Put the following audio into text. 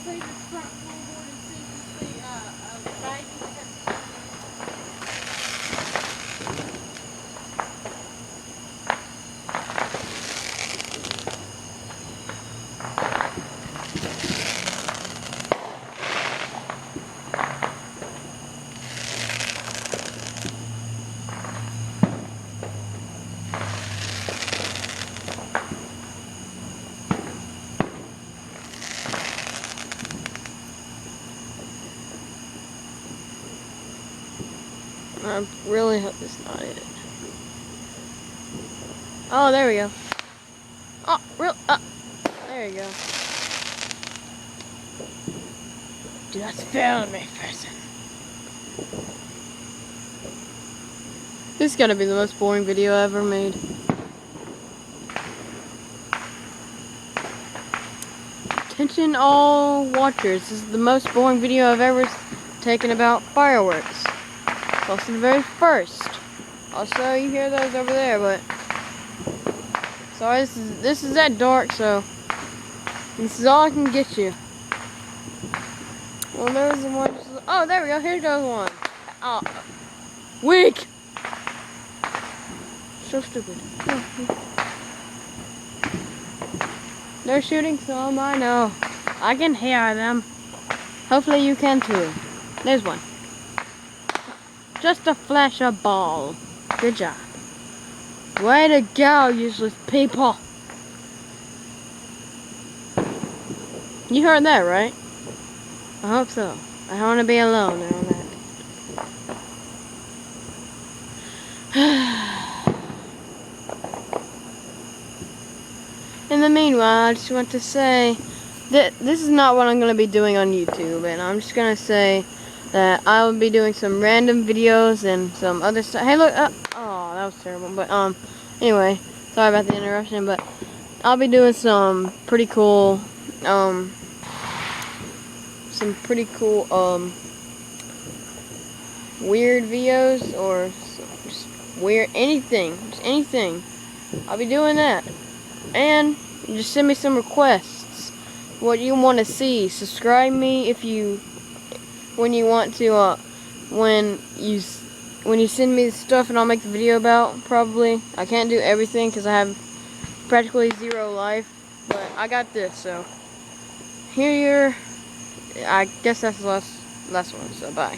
see this front floorboard and see if you see a baggie. I really hope it's not it. Oh, there we go. Oh, there you go. Dude, that's filming me, person. This is gonna be the most boring video I ever made. Attention all watchers, this is the most boring video I've ever taken about fireworks. It's also the very first. Also, you hear those over there, but sorry, this is that dark, so this is all I can get you. Well, there's the one. Oh, there we go. Here goes one. Oh, weak. So stupid. They're shooting some. I know. I can hear them. Hopefully you can too. There's one. Just a flash of ball. Good job. Way to go, useless people. You heard that, right? I hope so. I don't want to be alone now on that. In the meanwhile, I just want to say that this is not what I'm going to be doing on YouTube, and I'm just going to say that I will be doing some random videos and some other stuff. Hey, look! Oh, that was terrible. But anyway, sorry about the interruption. But I'll be doing some pretty cool, weird videos or just weird just anything. I'll be doing that, and just send me some requests. What you want to see? Subscribe me when you want to. When you send me the stuff, and I'll make the video about. Probably I can't do everything because I have practically 0 life, but I got this. So I guess that's the last one. So bye.